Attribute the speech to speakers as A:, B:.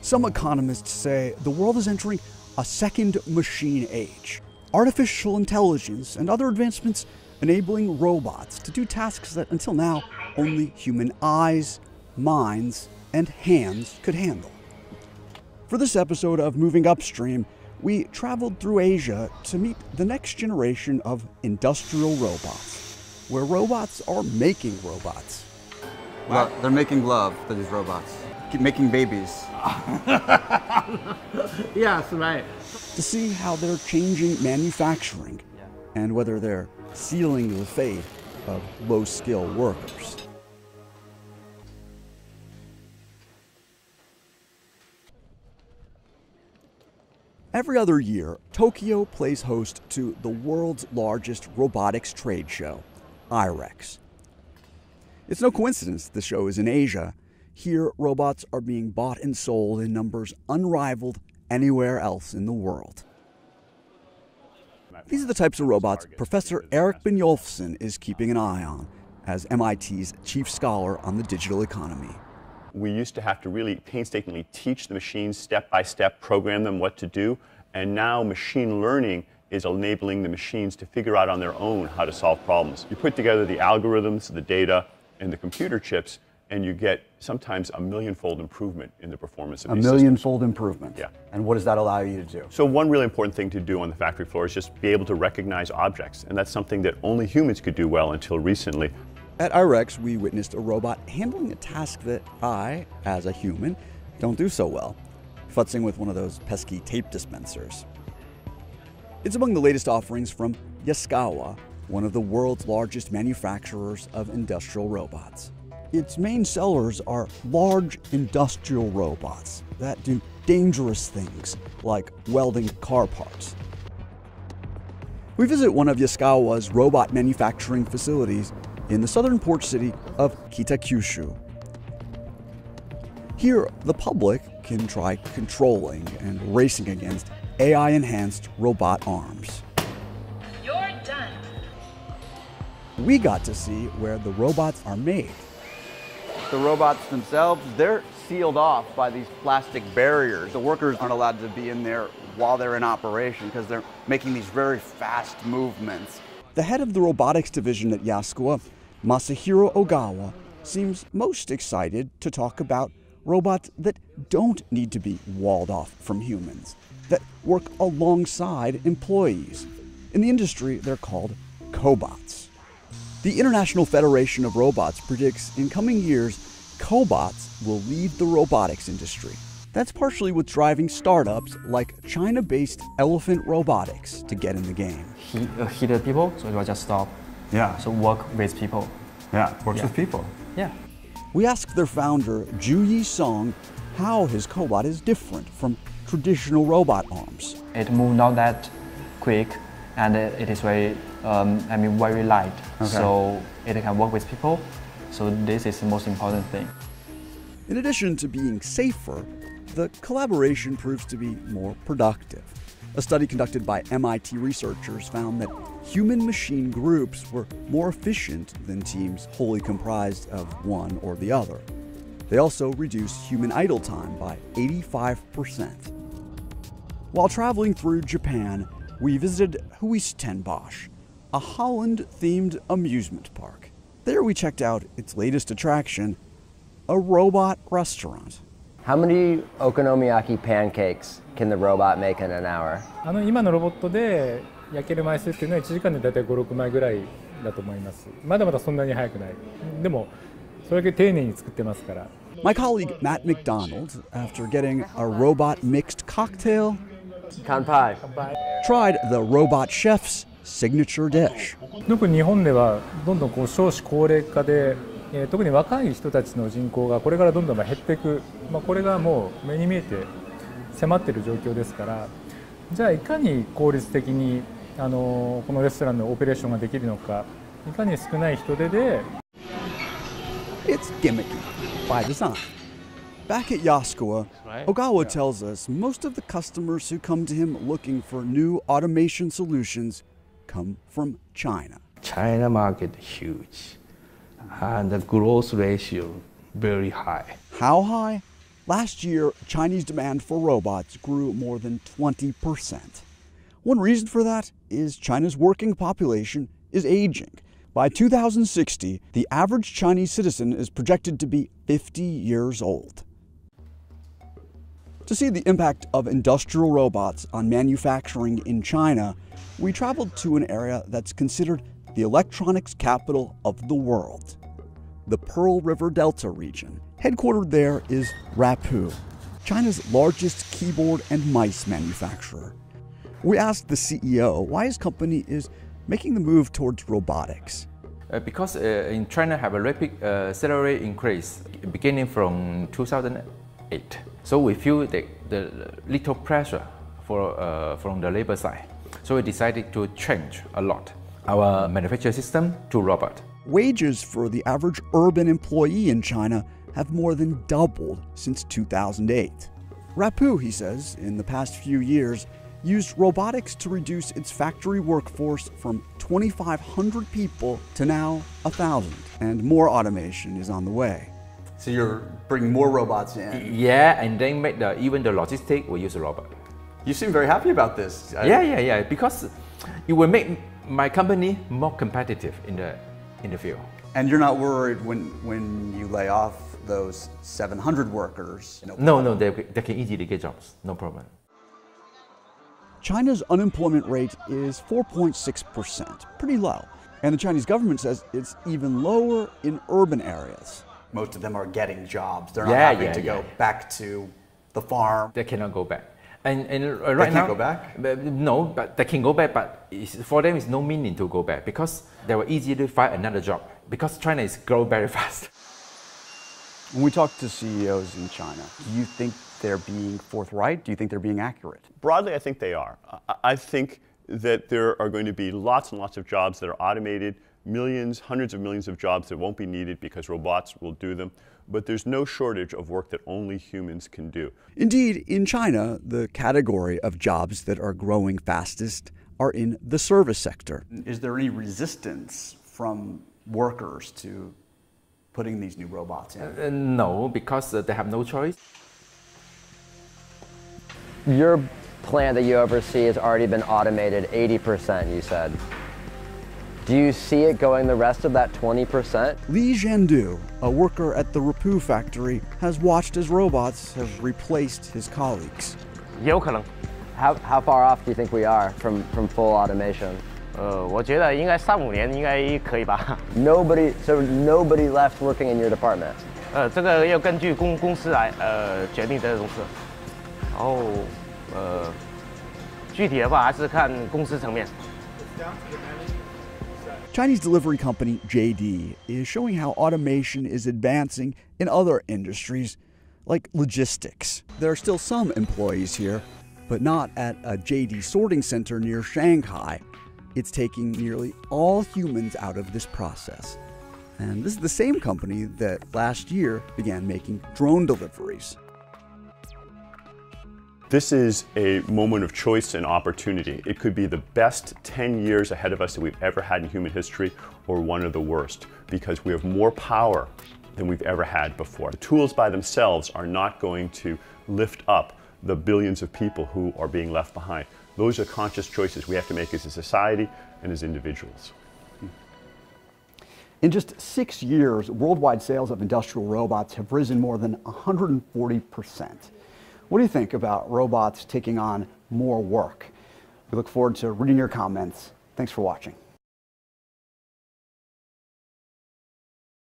A: Some economists say the world is entering a second machine age. Artificial intelligence and other advancements enabling robots to do tasks that until now only human eyes, minds, and hands could handle. For this episode of Moving Upstream, we traveled through Asia to meet the next generation of industrial robots, where robots are making robots.
B: Well, they're making love to these robots. Keep making babies.
C: Yes, right.
A: To see how they're changing manufacturing and whether they're sealing the fate of low-skill workers. Every other year, Tokyo plays host to the world's largest robotics trade show, IREX. It's no coincidence the show is in Asia. Here, robots are being bought and sold in numbers unrivaled anywhere else in the world. These are the types of robots Professor Erik Brynjolfsson is keeping an eye on as MIT's chief scholar on the digital economy.
D: We used to have to really painstakingly teach the machines step by step, program them what to do, and now machine learning is enabling the machines to figure out on their own how to solve problems. You put together the algorithms, the data, and the computer chips, and you get sometimes a million-fold improvement in the performance of these systems.
A: A million-fold improvement?
D: Yeah.
A: And what does that allow you to do?
D: So one really important thing to do on the factory floor is just be able to recognize objects, and that's something that only humans could do well until recently.
A: At IREX, we witnessed a robot handling a task that I, as a human, don't do so well, futzing with one of those pesky tape dispensers. It's among the latest offerings from Yaskawa, one of the world's largest manufacturers of industrial robots. Its main sellers are large industrial robots that do dangerous things like welding car parts. We visit one of Yaskawa's robot manufacturing facilities in the southern port city of Kitakyushu. Here, the public can try controlling and racing against AI-enhanced robot arms.
E: You're done.
A: We got to see where the robots are made.
B: The robots themselves, they're sealed off by these plastic barriers. The workers aren't allowed to be in there while they're in operation because they're making these very fast movements.
A: The head of the robotics division at Yaskawa, Masahiro Ogawa, seems most excited to talk about robots that don't need to be walled off from humans, that work alongside employees. In the industry, they're called cobots. The International Federation of Robots predicts in coming years, cobots will lead the robotics industry. That's partially what's driving startups like China-based Elephant Robotics to get in the game.
F: Heated people, so it will just stop.
B: Yeah.
F: So work with people.
B: Yeah, works with people.
F: Yeah.
A: We asked their founder, Ju-Yi Song, how his cobot is different from traditional robot arms.
F: It moves not that quick, and it is very, very light.
B: Okay.
F: So it can work with people. So this is the most important thing.
A: In addition to being safer, the collaboration proves to be more productive. A study conducted by MIT researchers found that human-machine groups were more efficient than teams wholly comprised of one or the other. They also reduced human idle time by 85%. While traveling through Japan, we visited Huistenbosch, a Holland-themed amusement park. There we checked out its latest attraction, a robot restaurant.
G: How many okonomiyaki pancakes can the robot make in an hour?
C: 今のロボットで焼ける枚数っていうのは1時間でだいたい5、6枚ぐらいだと思います。まだまだそんなに早くない。でもそれだけ丁寧に作ってますから。
A: My colleague Matt McDonald, after getting a robot mixed cocktail,
G: Kanpai.
A: tried the robot chef's signature dish.
C: 特に日本ではどんどん少子高齢化で、特に若い人たちの人口がこれからどんどん減っていく、これがもう目に見えて迫っている状況ですから、じゃあいかに効率的にこのレストランのオペレーションができるのか、いかに少ない人手で。
A: It's gimmicky by design. Back at Yaskawa, Ogawa tells us most of the customers who come to him looking for new automation solutions come from China.
H: China market huge, and the growth ratio very high.
A: How high? Last year, Chinese demand for robots grew more than 20%. One reason for that is China's working population is aging. By 2060, the average Chinese citizen is projected to be 50 years old. To see the impact of industrial robots on manufacturing in China, we traveled to an area that's considered the electronics capital of the world, the Pearl River Delta region. Headquartered there is Rappu, China's largest keyboard and mice manufacturer. We asked the CEO why his company is making the move towards robotics.
H: Because in China have a rapid salary increase beginning from 2008. So we feel the little pressure from the labor side. So we decided to change a lot our manufacturing system to robot.
A: Wages for the average urban employee in China have more than doubled since 2008. Rappu, he says, in the past few years, used robotics to reduce its factory workforce from 2,500 people to now 1,000, and more automation is on the way.
B: So you're bringing more robots in?
H: Yeah, and then make even the logistics will use a robot.
B: You seem very happy about this.
H: Yeah, because it will make my company more competitive in the field.
B: And you're not worried when you lay off those 700 workers?
H: No, they can easily get jobs, no problem.
A: China's unemployment rate is 4.6%, pretty low. And the Chinese government says it's even lower in urban areas.
B: Most of them are getting jobs. They're not having to go back to the farm.
H: They cannot go back. And right
B: they
H: now,
B: can't go back?
H: No, but they can go back, but for them it's no meaning to go back because they will easily find another job because China is growing very fast.
B: When we talk to CEOs in China, do you think they're being forthright? Do you think they're being accurate?
D: Broadly, I think they are. I think that there are going to be lots and lots of jobs that are automated, millions, hundreds of millions of jobs that won't be needed because robots will do them. But there's no shortage of work that only humans can do.
A: Indeed, in China, the category of jobs that are growing fastest are in the service sector.
B: Is there any resistance from workers to putting these new robots in?
H: No, because they have no choice.
G: Your plant that you oversee has already been automated 80%, you said. Do you see it going the rest of that 20%?
A: Li Zhendu, a worker at the Rappu factory, has watched as robots have replaced his colleagues.
G: How far off do you think we are from full automation?
I: 我觉得应该3-5年应该可以吧。
G: So nobody left working in your department?
I: 这个要根据公司来决定这种事。然后具体的话还是看公司层面。
A: Chinese delivery company JD is showing how automation is advancing in other industries, like logistics. There are still some employees here, but not at a JD sorting center near Shanghai. It's taking nearly all humans out of this process. And this is the same company that last year began making drone deliveries.
D: This is a moment of choice and opportunity. It could be the best 10 years ahead of us that we've ever had in human history, or one of the worst, because we have more power than we've ever had before. The tools by themselves are not going to lift up the billions of people who are being left behind. Those are conscious choices we have to make as a society and as individuals.
B: In just 6 years, worldwide sales of industrial robots have risen more than 140%. What do you think about robots taking on more work? We look forward to reading your comments. Thanks for watching.